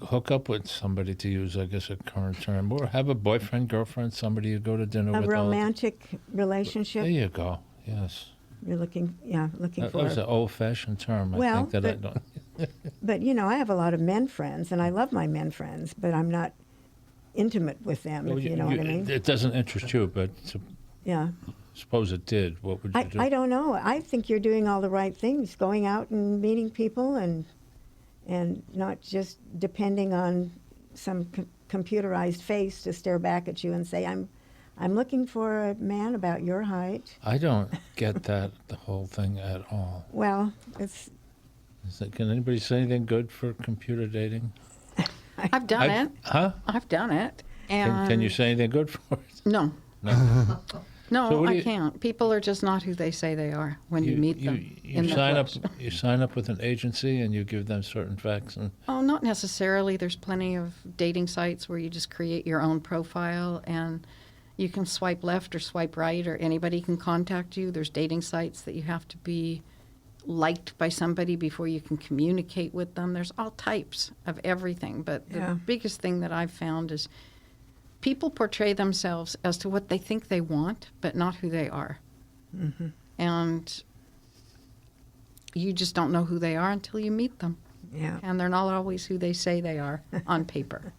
Hook up with somebody, to use, I guess, a current term, or have a boyfriend, girlfriend, somebody you go to dinner A with. romantic relationship? There you go. Yes. You're looking That for... was an old-fashioned term. I think that I don't. But, I have a lot of men friends, and I love my men friends, but I'm not intimate with them, if you know what I mean. It doesn't interest you, but Yeah. suppose it did. What would you do? I don't know. I think you're doing all the right things, going out and meeting people and not just depending on some computerized face to stare back at you and say, I'm looking for a man about your height. I don't get the whole thing at all. Well, Can anybody say anything good for computer dating? I've done it. Huh? I've done it. And Can you say anything good for it? No. No. No, So what do I you- can't. People are just not who they say they are when you meet them in the sign up. flesh. You sign up with an agency and you give them certain facts and. Oh, not necessarily. There's plenty of dating sites where you just create your own profile and you can swipe left or swipe right, or anybody can contact you. There's dating sites that you have to be liked by somebody before you can communicate with them. There's all types of everything. But the Yeah. biggest thing that I've found is people portray themselves as to what they think they want, but not who they are. Mm-hmm. And you just don't know who they are until you meet them. Yeah. And they're not always who they say they are on paper,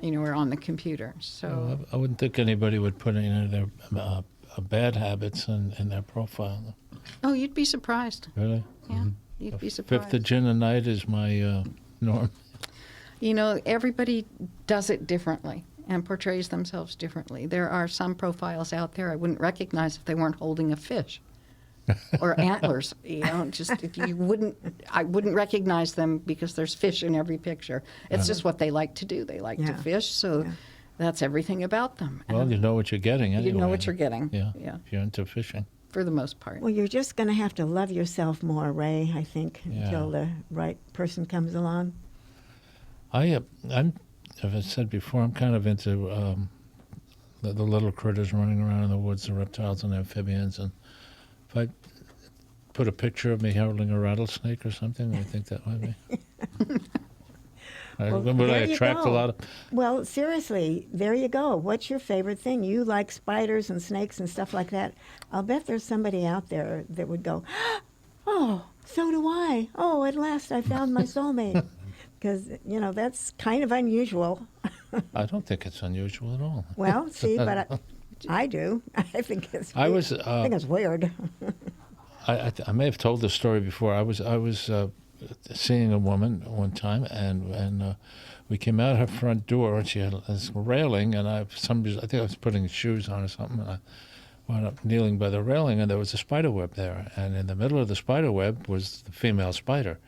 or on the computer. So I wouldn't think anybody would put any of their bad habits in their profile. Oh, you'd be surprised. Really? Yeah, you'd be surprised. Fifth of gin a night is my norm. Everybody does it differently and portrays themselves differently. There are some profiles out there I wouldn't recognize if they weren't holding a fish or antlers. I wouldn't recognize them because there's fish in every picture. It's just what they like to do. They like to Yeah. fish, so that's everything about them. Well, And you know what you're getting anyway. you know what you're getting. Yeah. Yeah, If you're into fishing. for the most part. Well, you're just going to have to love yourself more, Ray, I think, Yeah. until the right person comes along. I'm, as I said before, I'm kind of into the little critters running around in the woods, the reptiles and amphibians. And if I put a picture of me holding a rattlesnake or something, I think that might be. Well, Would I there you attract a go. lot of? Well, seriously, there you go. What's your favorite thing? You like spiders and snakes and stuff like that. I'll bet there's somebody out there that would go, oh, so do I. Oh, at last I found my soulmate. Because, that's kind of unusual. I don't think it's unusual at all. Well, see, but I do. I think it's I weird. was. I think it's weird. I may have told this story before. I was seeing a woman one time, and we came out her front door, and she had this railing, and I think I was putting shoes on or something, and I wound up kneeling by the railing, and there was a spider web there, and in the middle of the spider web was the female spider,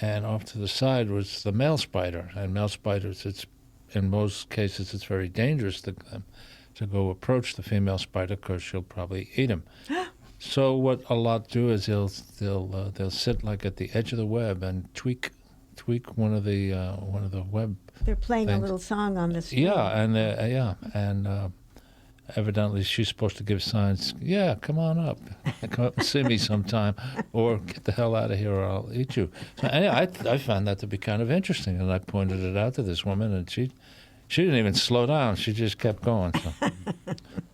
and off to the side was the male spider. And male spiders, in most cases, it's very dangerous to go approach the female spider because she'll probably eat him. So what a lot do is they'll sit like at the edge of the web and tweak one of the web. They're playing a things. little song on the screen. Yeah, and evidently she's supposed to give signs. Yeah, come on up, come up and see me sometime, or get the hell out of here, or I'll eat you. So anyway, I found that to be kind of interesting, and I pointed it out to this woman, and she didn't even slow down. She just kept going. So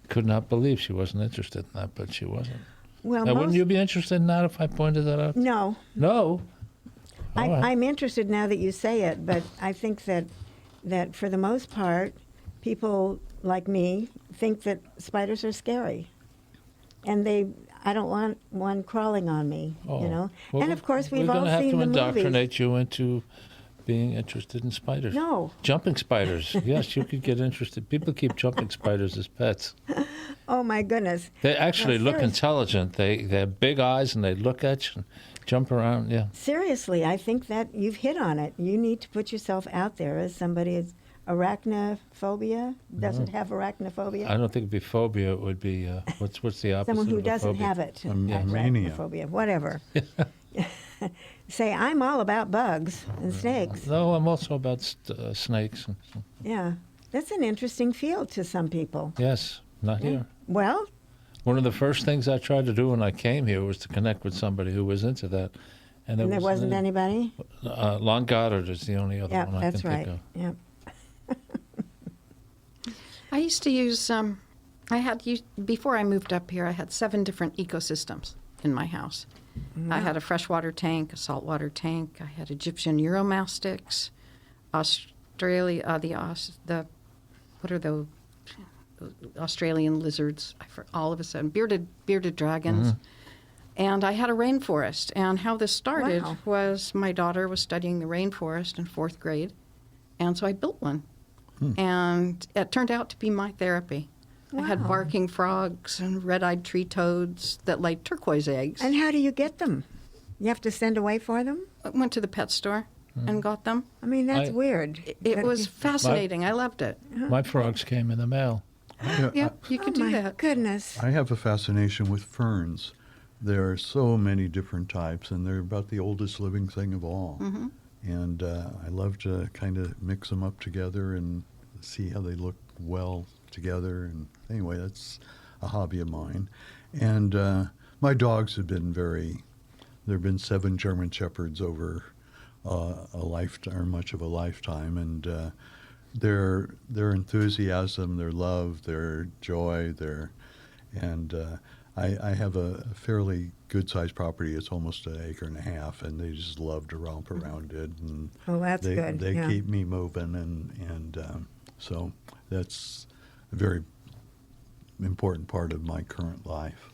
could not believe she wasn't interested in that, but she wasn't. Well, Now, wouldn't you be interested in that if I pointed that out? No. No. All right. I'm interested now that you say it, but I think that for the most part, people like me think that spiders are scary. And I don't want one crawling on me, you know. Well, and of course, we've we're all gonna have seen to the movies. indoctrinate you into being interested in spiders. No. Jumping spiders. Yes, you could get interested. People keep jumping spiders as pets. Oh my goodness. They actually No, look serious- intelligent. They have big eyes and they look at you and jump around. Yeah. Seriously, I think that you've hit on it. You need to put yourself out there as somebody who's arachnophobia, doesn't have arachnophobia. I don't think it'd be phobia. It would be what's the opposite? Someone who of a doesn't phobia? have it. mania. Arachnophobia, whatever. Say, I'm all about bugs and snakes. No, I'm also about snakes. Yeah, that's an interesting field to some people. Yes, not here. Well, One of the first things I tried to do when I came here was to connect with somebody who was into that. And there wasn't anybody? Lon Goddard is the only other Yeah, one I that's can right. think of. Yeah. I used to use, before I moved up here, I had 7 different ecosystems in my house. I had a freshwater tank, a saltwater tank. I had Egyptian Euromastics, Australia, what are the Australian lizards? All of a sudden, bearded dragons. And I had a rainforest. And how this started Wow. was my daughter was studying the rainforest in 4th grade, and so I built one. And it turned out to be my therapy. I had Wow. barking frogs and red-eyed tree toads that laid turquoise eggs. And how do you get them? You have to send away for them? I went to the pet store and got them. I mean, that's weird. It was fascinating. I loved it. My frogs came in the mail. Yeah, you Oh could do my that. goodness. I have a fascination with ferns. There are so many different types, and they're about the oldest living thing of all. And I love to kind of mix them up together and see how they look well together. And anyway, that's a hobby of mine. And my dogs have been there have been 7 German Shepherds over a lifetime, much of a lifetime. And their enthusiasm, their love, their joy, I have a fairly good-sized property. It's almost 1.5 acres, and they just love to romp around it. And Oh, that's good. They yeah. keep me moving, and so that's a very important part of my current life.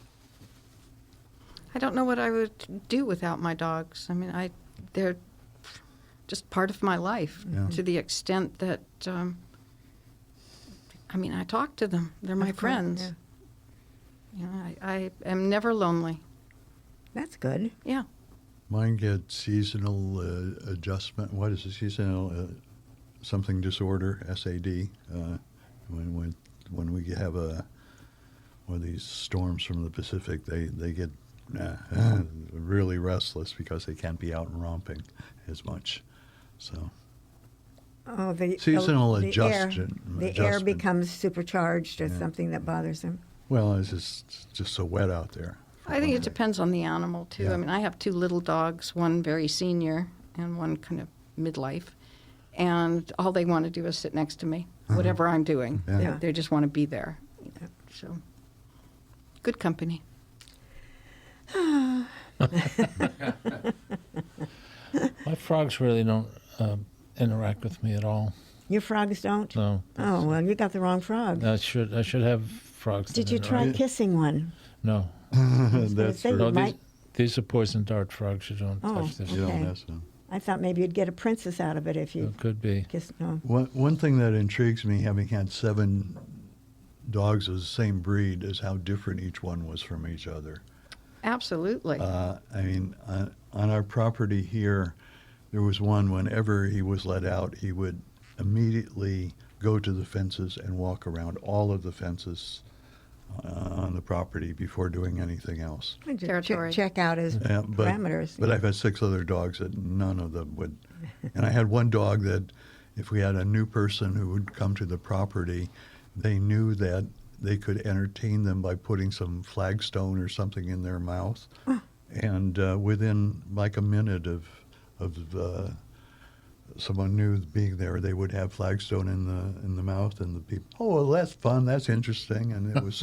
I don't know what I would do without my dogs. I mean, they're just part of my life Yeah. to the extent that, I talk to them. They're my Of course, friends. yeah. You know, I am never lonely. That's good. Yeah. Mine get seasonal adjustment. What is it? Seasonal something disorder, SAD. When we have one of these storms from the Pacific, they get really restless because they can't be out and romping as much. So Oh, the Seasonal the adjustment. Air, the air becomes supercharged or something that bothers them. Well, it's just so wet out there. I think it depends on the animal, too. Yeah. I mean, I have 2 little dogs, one very senior and one kind of midlife. And all they want to do is sit next to me, whatever I'm doing. Yeah. They just want to be there. So, good company. My frogs really don't interact with me at all. Your frogs don't? No. Oh, well, you got the wrong frog. I should have frogs. Did that you try interact. kissing one? No. That's say true. you No, might- these are poison dart frogs. You don't Oh, touch this. You don't okay. mess them. I thought maybe you'd get a princess out of it if you It could be. kissed. No. One thing that intrigues me, having had 7 dogs of the same breed, is how different each one was from each other. Absolutely. On our property here, there was one, whenever he was let out, he would immediately go to the fences and walk around all of the fences on the property before doing anything else. Just Territory. check out his Yeah, parameters. But I've had 6 other dogs that none of them would. And I had one dog that if we had a new person who would come to the property, they knew that they could entertain them by putting some flagstone or something in their mouth. And within like a minute of someone new being there, they would have flagstone in the mouth, and the people, oh, well, that's fun, that's interesting, and it was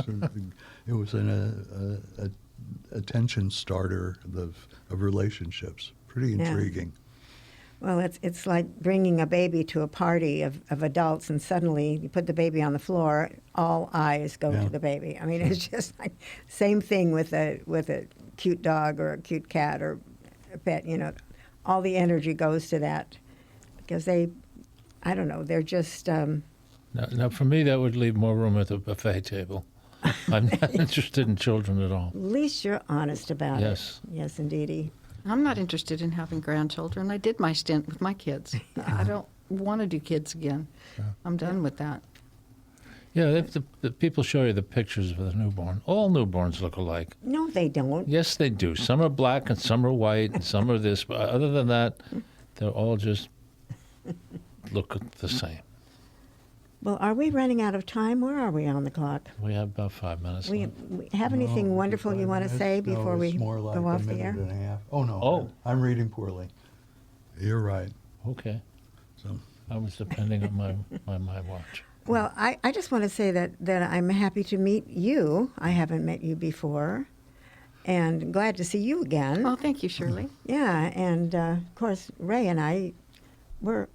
an attention starter of relationships. Pretty Yeah. intriguing. Well, it's like bringing a baby to a party of adults, and suddenly you put the baby on the floor, all eyes go Yeah. to the baby. I mean, it's just like same thing with a cute dog or a cute cat or a pet. You know, all the energy goes to that because I don't know, they're just. Now, for me, that would leave more room at the buffet table. I'm not interested in children at all. At least you're honest about Yes. it. Yes, indeedy. I'm not interested in having grandchildren. I did my stint with my kids. I don't want to do kids again. I'm done with that. Yeah, if the people show you the pictures of the newborn. All newborns look alike. No, they don't. Yes, they do. Some are black and some are white and some are this. But other than that, they're all just look the same. Well, are we running out of time? Where are we on the clock? We have about 5 minutes We left. have anything No, wonderful you 5 want to minutes? say No, before we it's more like go off a the minute air? and a half. Oh, no. Oh. I'm reading poorly. You're right. Okay. So, I was depending on my watch. Well, I just want to say that I'm happy to meet you. I haven't met you before. And glad to see you again. Well, thank you, Shirley. Yeah, and of course, Ray and I, we're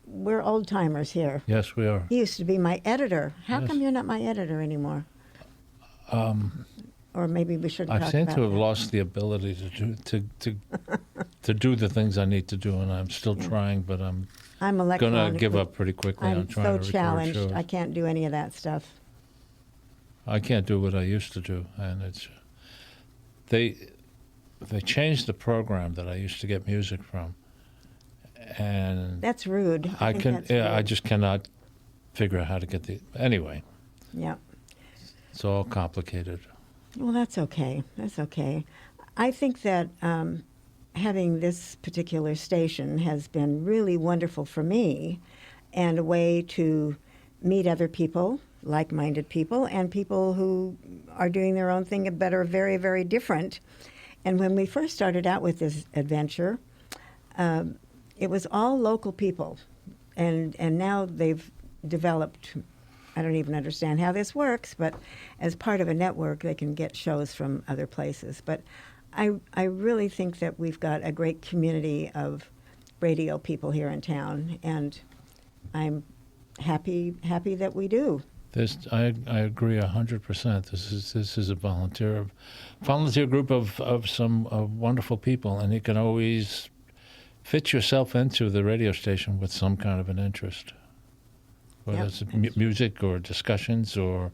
old timers here. Yes, we are. He used to be my editor. How Yes. come you're not my editor anymore? Or maybe we shouldn't I talk seem about to have that. lost the ability to do the things I need to do, and I'm still trying, but I'm I'm going to electronically. give up pretty quickly I'm on trying so to record challenged. shows. I can't do any of that stuff. I can't do what I used to do, and it's they changed the program that I used to get music from, and That's rude. I think can that's I rude. just cannot figure out how to get the anyway. Yeah. It's all complicated. Well, that's okay. That's okay. I think that having this particular station has been really wonderful for me and a way to meet other people, like-minded people, and people who are doing their own thing that are very, very different. And when we first started out with this adventure, it was all local people. And now they've developed, I don't even understand how this works, but as part of a network, they can get shows from other places. But I really think that we've got a great community of radio people here in town, and I'm happy that we do. I agree 100%. This is a volunteer group of some wonderful people, and you can always fit yourself into the radio station with some kind of an interest, whether Yep. it's music or discussions or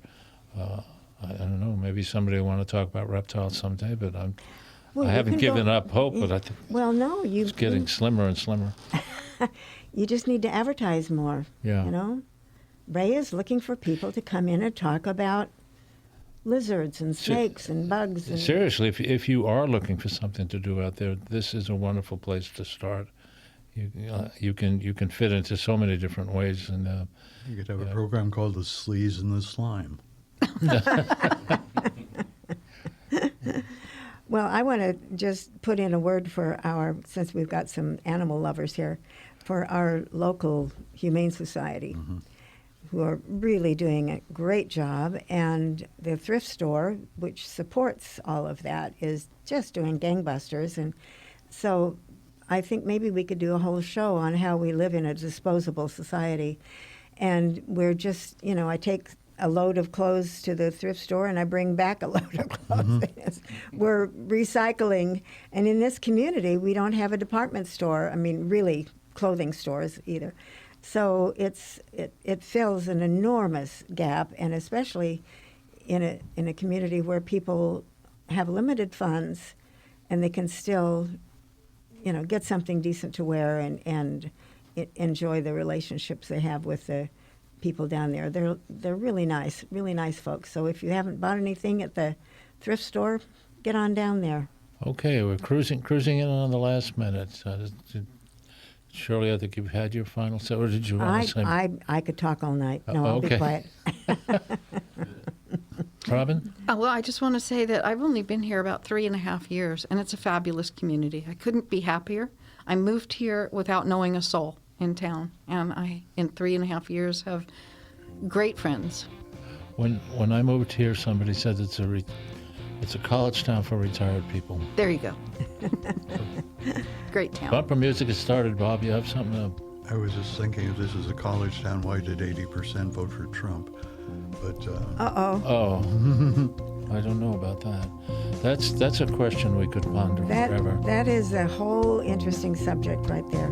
I don't know. Maybe somebody will want to talk about reptiles someday, but I Well, you haven't can given go- up hope. But I think Well, no, it's getting slimmer and slimmer. you just need to advertise more. Yeah. You know, Ray is looking for people to come in and talk about lizards and snakes and bugs. And Seriously, if you are looking for something to do out there, this is a wonderful place to start. You can fit into so many different ways, and you could have a program called The Sleaze and the Slime. Well, I want to just put in a word for since we've got some animal lovers here, for our local Humane Society, who are really doing a great job. And the thrift store, which supports all of that, is just doing gangbusters. And so I think maybe we could do a whole show on how we live in a disposable society. And we're just, I take a load of clothes to the thrift store and I bring back a load of clothes. We're recycling. And in this community, we don't have a department store. I mean, really, clothing stores either. So it fills an enormous gap, and especially in a community where people have limited funds and they can still, get something decent to wear and enjoy the relationships they have with the people down there. They're really nice folks. So if you haven't bought anything at the thrift store, get on down there. Okay, we're cruising in on the last minute. Shirley, I think you've had your final say, or did you want to say? I could talk all night. No, I'll okay. be quiet. Robin? Well, I just want to say that I've only been here about 3.5 years, and it's a fabulous community. I couldn't be happier. I moved here without knowing a soul in town, and I, in 3.5 years, have great friends. When I moved here, somebody said it's It's a college town for retired people. There you go. Great town. Bumper music has started, Bob. You have something to... I was just thinking, if this is a college town, why did 80% vote for Trump? But Uh-oh. Oh, I don't know about that. That's a question we could ponder forever. That is a whole interesting subject right there.